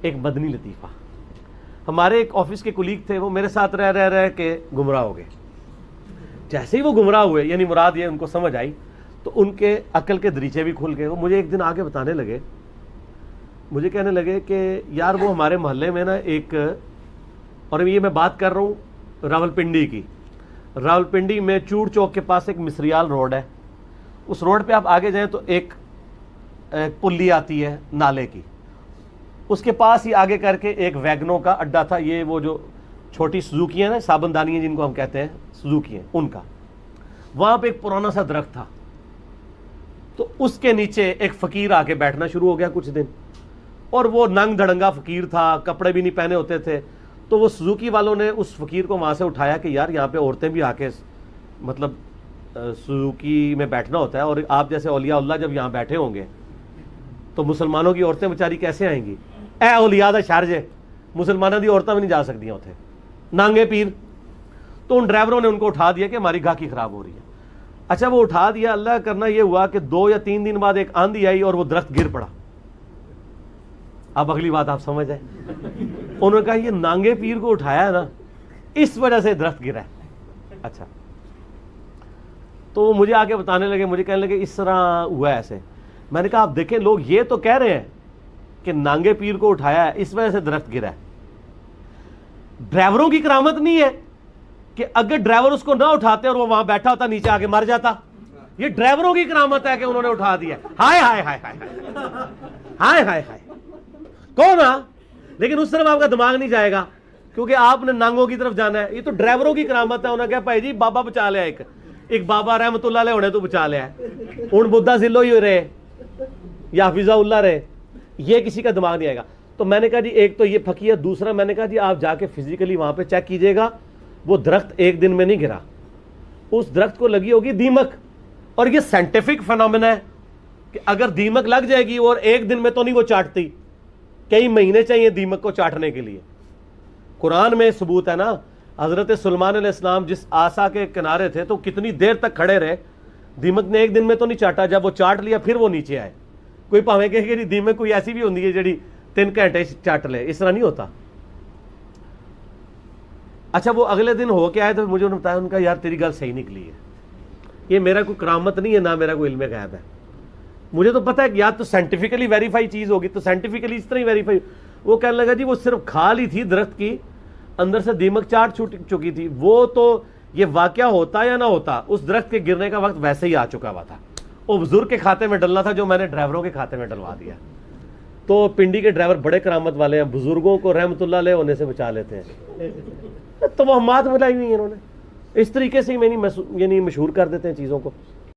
एक मदनी लतीफ़ा। हमारे एक ऑफिस के कुलीग थे, वो मेरे साथ रह रह रह के गुमराह हो गए। जैसे ही वो गुमराह हुए, यानी मुराद ये उनको समझ आई, तो उनके अकल के दरीचे भी खुल गए। वो मुझे एक दिन आके बताने लगे, मुझे कहने लगे कि यार वो हमारे मोहल्ले में ना एक, और ये मैं बात कर रहा हूँ रावलपिंडी की, रावलपिंडी में चूड़ चौक के पास एक मिसरियाल रोड है। उस रोड पे आप आगे जाएं तो एक पुल्ली आती है नाले की, उसके पास ही आगे करके एक वैगनों का अड्डा था। ये वो जो छोटी सुजुकी है ना, साबुनदानी जिनको हम कहते हैं सुजुकी हैं, उनका। वहाँ पे एक पुराना सा दरख्त था, तो उसके नीचे एक फ़कीर आके बैठना शुरू हो गया कुछ दिन। और वो नंग धड़ंगा फ़कीर था, कपड़े भी नहीं पहने होते थे। तो वो सुजुकी वालों ने उस फ़कीर को वहाँ से उठाया कि यार यहाँ पे औरतें भी आके, मतलब सुजुकी में बैठना होता है, और आप जैसे औलिया अल्लाह जब यहाँ बैठे होंगे तो मुसलमानों की औरतें बेचारी कैसे आएंगी? ए औलिया दा शहर जे, मुसलमानों की औरतें भी नहीं जा सकती उथे, नांगे पीर। तो उन ड्राइवरों ने उनको उठा दिया कि हमारी गाहकी खराब हो रही है। अच्छा, वो उठा दिया। अल्लाह करना ये हुआ कि 2 या 3 दिन बाद एक आंधी आई और वो दरख्त गिर पड़ा। अब अगली बात आप समझ आए। उन्होंने कहा ये नांगे पीर को उठाया है ना, इस वजह से दरख्त गिरा है। अच्छा, तो वो मुझे आके बताने लगे, मुझे कहने लगे इस तरह हुआ ऐसे। मैंने कहा आप देखें, लोग ये तो कह रहे हैं कि नांगे पीर को उठाया है, इस वजह से दरख्त गिरा है। ड्राइवरों की करामत नहीं है कि अगर ड्राइवर उसको ना उठाते और वो वहां बैठा होता नीचे आके मर जाता। ये ड्राइवरों की करामत है कि उन्होंने उठा दिया। हाय हाय हाय हाय हाय हाय हाय, कौन आ? लेकिन उस तरफ आपका दिमाग नहीं जाएगा, क्योंकि आपने नांगों की तरफ जाना है। ये तो ड्राइवरों की करामत है। उन्होंने कहा भाई जी बाबा बचा लिया, एक बाबा रहमतुल्लाह अलैह होने तो बचा लिया है, उन बुद्धा जिलो ही रहे या हाफिज़ाउल्लाह रहे, ये किसी का दिमाग नहीं आएगा। तो मैंने कहा जी एक तो ये फकीर, दूसरा मैंने कहा जी आप जाके फिजिकली वहां पे चेक कीजिएगा, वो दरख्त एक दिन में नहीं गिरा, उस दरख्त को लगी होगी दीमक। और ये साइंटिफिक फिनोमेना है कि अगर दीमक लग जाएगी और एक दिन में तो नहीं वो चाटती, कई महीने चाहिए दीमक को चाटने के लिए। कुरान में सबूत है ना, हजरत सुलेमान अलैहिस्सलाम जिस आसा के किनारे थे तो कितनी देर तक खड़े रहे, दीमक ने एक दिन में तो नहीं चाटा। जब वो चाट लिया फिर वो नीचे आए। कोई भावें कहे कि दीमक कोई ऐसी भी होती है जी 3 घंटे चाट ले, इस तरह नहीं होता। अच्छा, वो अगले दिन हो के आए तो मुझे उन्होंने बताया, उनका यार तेरी गल सही निकली है, ये मेरा कोई करामत नहीं है ना मेरा कोई इल्म गैब है। मुझे तो पता है कि या तो साइंटिफिकली वेरीफाई चीज़ होगी, तो साइंटिफिकली इस तरह ही वेरीफाई। वो कहने लगा जी वो सिर्फ खाल ही थी दरख्त की, अंदर से दीमक चाट छूट चुकी थी। वो तो ये वाकया होता या ना होता, उस दरख्त के गिरने का वक्त वैसे ही आ चुका हुआ था। वो बुजुर्ग के खाते में डलना था जो मैंने ड्राइवरों के खाते में डलवा दिया। तो पिंडी के ड्राइवर बड़े करामत वाले हैं, बुजुर्गों को रहमतुल्लाह अलैह होने से बचा लेते हैं। तो वो मात मिलाई हुई है इन्होंने, इस तरीके से ही यानी मशहूर कर देते हैं चीज़ों को।